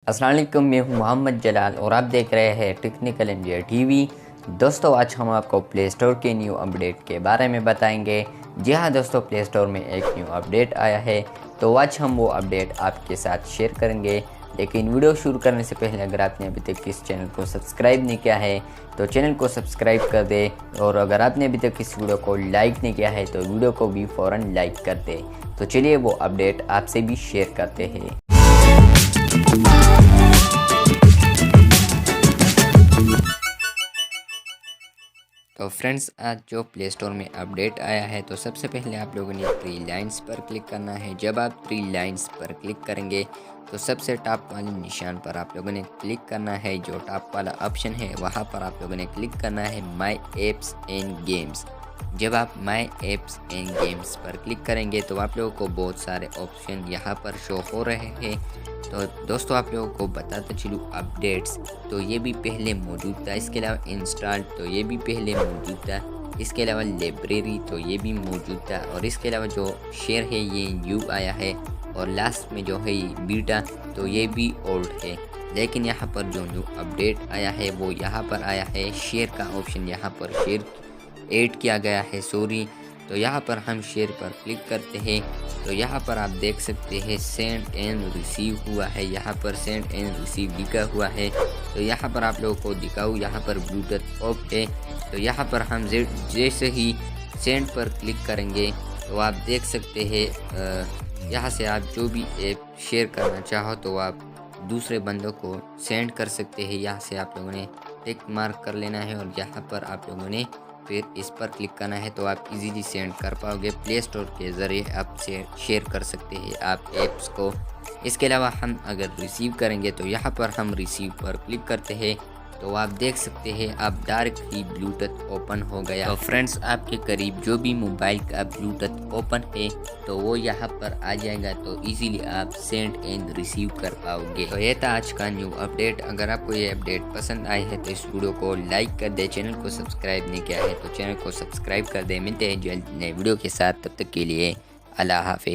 अस्सलाम वालेकुम, मैं हूं मोहम्मद जलाल और आप देख रहे हैं टेक्निकल इंडिया टीवी। दोस्तों, आज हम आपको प्ले स्टोर के न्यू अपडेट के बारे में बताएंगे। जी हां दोस्तों, प्ले स्टोर में एक न्यू अपडेट आया है, तो आज हम वो अपडेट आपके साथ शेयर करेंगे। लेकिन वीडियो शुरू करने से पहले अगर आपने अभी तक इस चैनल को सब्सक्राइब नहीं किया है तो चैनल को सब्सक्राइब कर दे, और अगर आपने अभी तक इस वीडियो को लाइक नहीं किया है तो वीडियो को भी फ़ौरन लाइक कर दे। तो चलिए वो अपडेट आपसे भी शेयर करते हैं। तो फ्रेंड्स, आज जो प्ले स्टोर में अपडेट आया है, तो सबसे पहले आप लोगों ने थ्री लाइन्स पर क्लिक करना है। जब आप थ्री लाइन्स पर क्लिक करेंगे तो सबसे टॉप वाले निशान पर आप लोगों ने क्लिक करना है। जो टॉप वाला ऑप्शन है वहाँ पर आप लोगों ने क्लिक करना है माई एप्स एंड गेम्स। जब आप माई एप्स एंड गेम्स पर क्लिक करेंगे तो आप लोगों को बहुत सारे ऑप्शन यहाँ पर शो हो रहे हैं। तो दोस्तों, आप लोगों को बताता चलूँ, अपडेट्स तो ये भी पहले मौजूद था, इसके अलावा इंस्टॉल तो ये भी पहले मौजूद था, इसके अलावा लाइब्रेरी तो ये भी मौजूद था, और इसके अलावा जो शेयर है ये न्यू आया है, और लास्ट में जो है बीटा तो ये भी ओल्ड है। लेकिन यहाँ पर जो न्यू अपडेट आया है वो यहाँ पर आया है, शेयर का ऑप्शन यहाँ पर शेयर ऐड किया गया है, सॉरी। तो यहाँ पर हम शेयर पर क्लिक करते हैं तो यहाँ पर आप देख सकते हैं सेंड एंड रिसीव हुआ है, यहाँ पर सेंड एंड रिसीव लिखा हुआ है। तो यहाँ पर आप लोगों को दिखाऊँ, यहाँ पर ब्लूटूथ ऑफ है। तो यहाँ पर हम जैसे ही सेंड पर क्लिक करेंगे तो आप देख सकते हैं यहाँ से आप जो भी ऐप शेयर करना चाहो तो आप दूसरे बंदों को सेंड कर सकते हैं। यहाँ से आप लोगों ने टिक मार्क कर लेना है और यहाँ पर आप लोगों ने फिर इस पर क्लिक करना है, तो आप इजीली सेंड कर पाओगे। प्ले स्टोर के ज़रिए आप शेयर कर सकते हैं आप ऐप्स को। इसके अलावा हम अगर रिसीव करेंगे तो यहाँ पर हम रिसीव पर क्लिक करते हैं तो आप देख सकते हैं आप डायरेक्ट ही ब्लूटूथ ओपन हो गया। तो फ्रेंड्स, आपके करीब जो भी मोबाइल का ब्लूटूथ ओपन है तो वो यहाँ पर आ जाएगा, तो इजीली आप सेंड एंड रिसीव कर पाओगे। तो ये था आज का न्यू अपडेट। अगर आपको ये अपडेट पसंद आई है तो इस वीडियो को लाइक कर दे, चैनल को सब्सक्राइब नहीं किया है तो चैनल को सब्सक्राइब कर दे। मिलते हैं जल्द नए वीडियो के साथ, तब तक के लिए अल्लाह हाफिज़।